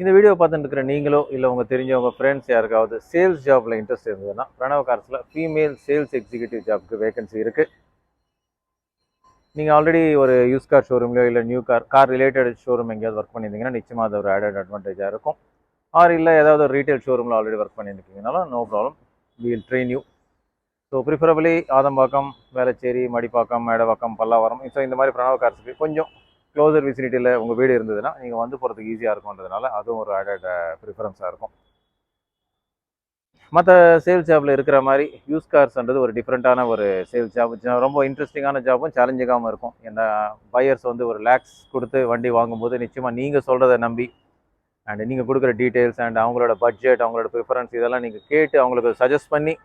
இந்த வீடியோ பார்த்துட்டு இருக்கிற நீங்களோ இல்லை உங்கள் தெரிஞ்சவங்க ஃப்ரெண்ட்ஸ் யாருக்காவது சேல்ஸ் ஜாப்பில் இன்ட்ரெஸ்ட் இருந்ததுன்னா பிரணவ் கார்ஸில் ஃபீமேல் சேல்ஸ் எக்ஸிக்யூட்டிவ் ஜாப்க்கு வேகன்சி இருக்குது. நீங்கள் ஆல்ரெடி ஒரு யூஸ் கார் ஷோரூம்லையோ இல்லை நியூ கார் ரிலேட்டட் ஷோரூம் எங்கேயாவது ஒர்க் பண்ணியிருந்தீங்கன்னா நிச்சயமாக அது ஒரு ஆடட் அட்வான்டேஜாக இருக்கும். ஆர் இல்லை ஏதாவது ஒரு ரீட்டைல் ஷோரூமில் ஆல்ரெடி ஒர்க் பண்ணியிருக்கீங்கனாலும் no problem, will train you. So preferably Adambakkam, Velachery, Madipakkam, Medavakkam, Pallavaram, so இந்த மாதிரி பிரணவ் கார்ஸுக்கு கொஞ்சம் க்ளோசர் விசினிட்டியில் உங்கள் வீடு இருந்ததுன்னா நீங்கள் வந்து போகிறதுக்கு ஈஸியாக இருக்கும்ன்றதுனால அதுவும் ஒரு ஆடட் ப்ரிஃபரன்ஸாக இருக்கும். மற்ற சேல்ஸ் ஜாபில் இருக்கிற மாதிரி யூஸ் கார்ஸ்ன்றது ஒரு டிஃப்ரெண்ட்டான ஒரு சேல்ஸ் ஜாப், ரொம்ப இன்ட்ரெஸ்டிங்கான ஜாப்பும் சேலஞ்சிங்காகவும் இருக்கும். ஏன்னா பையர்ஸ் வந்து ஒரு லேக்ஸ் கொடுத்து வண்டி வாங்கும்போது நிச்சயமாக நீங்கள் சொல்கிறத நம்பி அண்ட் நீங்கள் கொடுக்குற டீட்டெயில்ஸ் அண்ட் அவங்களோட பட்ஜெட், அவங்களோட ப்ரிஃபரன்ஸ் இதெல்லாம் நீங்கள் கேட்டு அவங்களுக்கு சஜஸ்ட் பண்ணி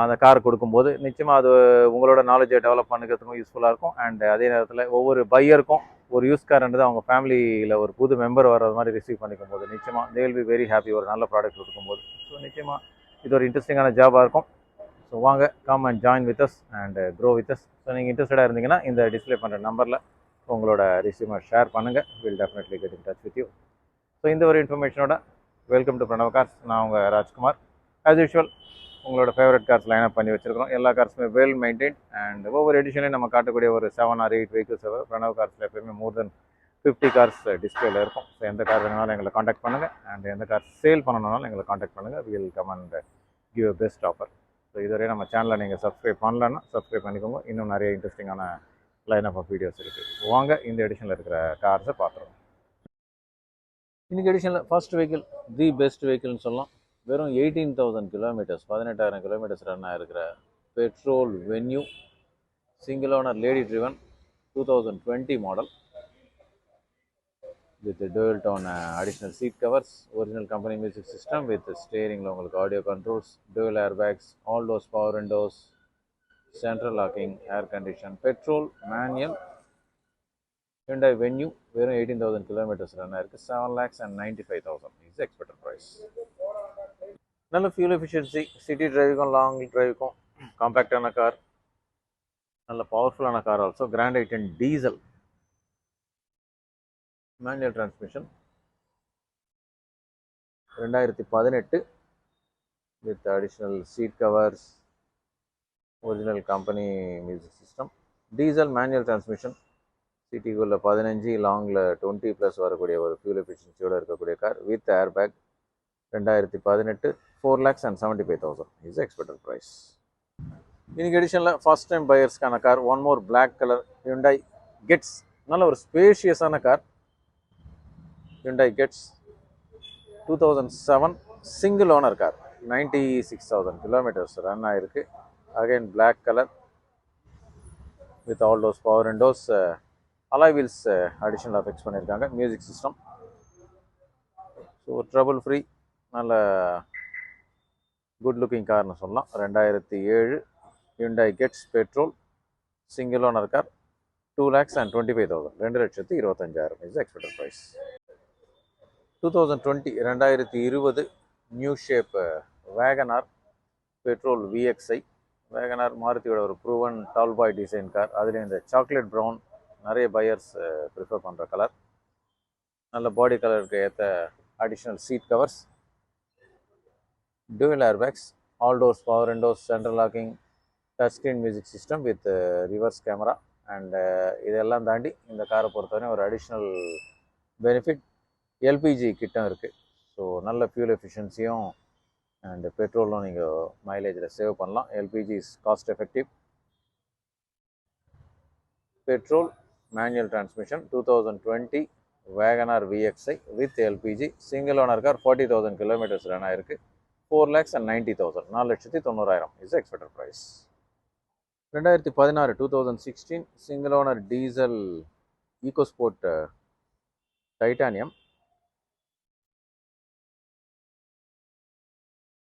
அந்த கார் கொடுக்கும்போது நிச்சயமாக அது உங்களோட நாலேஜை டெவலப் பண்ணிக்கிறதுக்கும் யூஸ்ஃபுல்லாக இருக்கும். அண்ட் அதே நேரத்தில் ஒவ்வொரு பையருக்கும் ஒரு யூஸ் கார்ன்றது அவங்க ஃபேமிலியில் ஒரு புது மெம்பர் வர்ற மாதிரி ரிசீவ் பண்ணிக்கும் போது நிச்சயமாக they will be very happy ஒரு நல்ல ப்ராடக்ட் கொடுக்கும்போது. ஸோ நிச்சயமாக இது ஒரு இன்ட்ரெஸ்டிங்கான ஜாபாக இருக்கும். ஸோ வாங்க, come and join with us and grow with us. So நீங்கள் இன்ட்ரெஸ்டடாக இருந்தீங்கன்னா இந்த டிஸ்பிளே பண்ணுற நம்பரில் உங்களோட ரெஸ்யூமை ஷேர் பண்ணுங்கள். Will definitely get in touch with you. So இந்த ஒரு இன்ஃபர்மேஷனோட வெல்கம் டு பிரணவ் கார்ஸ். நான் உங்கள் ராஜ்குமார். ஆஸ் யூஷுவல் உங்களோட ஃபேவரட் கார்ஸ் லைனப் பண்ணி வச்சிருக்கிறோம். எல்லா கார்ஸுமே வெல் மெயின்டைன் அண்ட் ஒவ்வொரு எடிஷனையும் நம்ம காட்டக்கூடிய ஒரு 7 or 8 வெஹிக்கிள்ஸ் பிரணவ் கார்ஸில் எப்பயுமே மோர் தென் 50 கார்ஸ் டிஸ்பிளேல இருக்கும். ஸோ எந்த கார் வேணுனாலும் எங்களை காண்டாக்ட் பண்ணுங்கள் அண்ட் எந்த கார் சேல் பண்ணணும்னாலும் எங்களை காண்டாக்ட் பண்ணுங்கள். Will come and give a best offer. So இதுவரை நம்ம சேனலை நீங்கள் சப்ஸ்கிரைப் பண்ணலன்னா சப்ஸ்கிரைப் பண்ணிக்கோங்க. இன்னும் நிறைய இன்ட்ரெஸ்டிங்கான லைனப் ஆஃப் வீடியோஸ் இருக்குது. வாங்க இந்த எடிஷனில் இருக்கிற கார்ஸை பார்த்துருவோம். இன்றைக்கி எடிஷனில் ஃபர்ஸ்ட் வெஹிக்கிள் தி பெஸ்ட் வெஹிக்கிள்னு சொல்லலாம். வெறும் 18,000 கிலோமீட்டர்ஸ், 18,000 கிலோமீட்டர்ஸ் ரன் ஆகிருக்கிற petrol Venue, single owner, lady driven, 2020 model with dual tone additional seat covers, original company music system with ஸ்டேரிங்கில் உங்களுக்கு audio controls, dual airbags, all doors power windows, central locking, air condition, petrol manual Hyundai Venue. வெறும் 18,000 kilometres run ஆயிருக்கு. 7,95,000 is expected price. நல்ல fuel efficiency, city டிரைவுக்கும் long டிரைவுக்கும் காம்பேக்டான car, நல்ல பவர்ஃபுல்லான car. Also grand i ten diesel, manual transmission, 2018 with additional seat covers, original company music system, diesel manual transmission, சிட்டிக்குள்ளே 15, லாங்கில் 20+ வரக்கூடிய ஒரு ஃபியூல் எஃபிஷியன்சியோடு இருக்கக்கூடிய car with airbag. 2018, 4,75,000 is expected price. இன்னைக்கு எடிஷனில் ஃபர்ஸ்ட் டைம் பையர்ஸ்க்கான car, one more black colour Hyundai Getz. நல்ல ஒரு ஸ்பேஷியஸான car Hyundai Getz, 2007 single owner car, 96,000 kilometres run ஆகிருக்கு. Again black colour with all doors power windows, alloy wheels அடிஷனலாக fix பண்ணியிருக்காங்க, music system. So trouble free, நல்ல good looking கார்னு சொல்லலாம். 2007 Hyundai Getz petrol single owner car, 2,25,000, 2,25,000 is expected price. 2020 new shape WagonR petrol VXI. WagonR மாருதியோட ஒரு proven tall boy design car. அதுலேயும் இந்த chocolate brown நிறைய பையர்ஸ் ப்ரிஃபர் பண்ணுற colour. நல்ல பாடி கலருக்கு ஏற்ற additional seat covers, dual airbags, all doors power windows, central locking, touch screen music system with reverse camera. And இதெல்லாம் தாண்டி இந்த காரை பொறுத்தவரை ஒரு அடிஷ்னல் பெனிஃபிட் LPG கிட்டும் இருக்குது. ஸோ நல்ல ஃபியூல் எஃபிஷியன்சியும் அண்ட் பெட்ரோலும் நீங்கள் மைலேஜில் சேவ் பண்ணலாம். LPG is cost effective. Petrol manual transmission, 2020 WagonR VXI with LPG, single owner car, 40,000 kilometres run ஆயிருக்கு. 4,90,000, 4,90,000 is expected price. 2016 2016 single owner diesel EcoSport titanium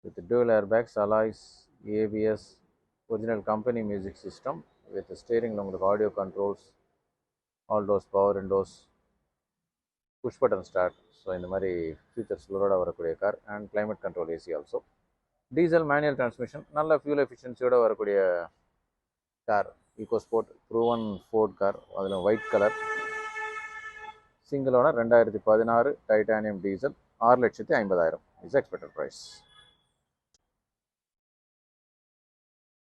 with dual airbags, alloys, ABS, original company music system with ஸ்டேரிங்கில் உங்களுக்கு audio controls, all doors power windows, push button start. So இந்த மாதிரி ஃபீச்சர்ஸ்களோட வரக்கூடிய car and climate control AC also. Diesel manual transmission, நல்ல fuel எஃபிஷியன்சியோடு வரக்கூடிய car EcoSport, proven Ford car, அதில் white colour. Single owner 2016 titanium diesel 6,50,000 is expected price.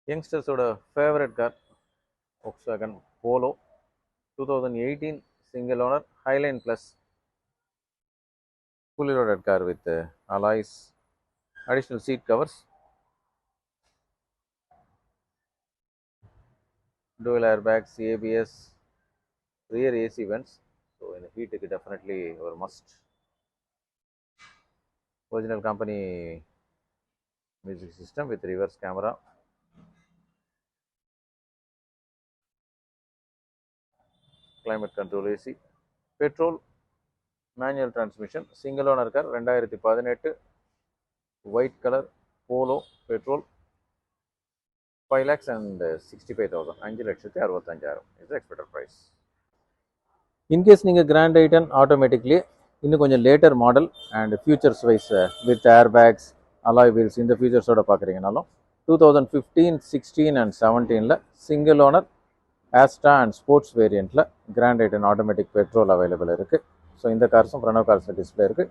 யங்ஸ்டர்ஸோட favourite car Volkswagen Polo 2018 single owner Highline Plus, fully loaded car with alloys, additional seat covers, dual airbags, ABS, rear AC vents. So in the heat it is definitely a must. Original company music system with reverse camera. Climate control AC. Petrol manual transmission. Single owner car 2018 white color Polo petrol 5,65,000 5,65,000 is the expected price. In case நீங்கள் Grand i10 automatically இன்னும் கொஞ்சம் later model and features wise with airbags alloy wheels இந்த ஃபீச்சர்ஸோட பார்க்குறீங்கனாலும் 2015, 16 அண்ட் 17 single owner Asta and sports வேரியண்ட்டில் Grand i10 automatic petrol available இருக்குது. So இந்த கார்ஸும் பிரணவ் கார்ஸில் டிஸ்பிளே இருக்குது.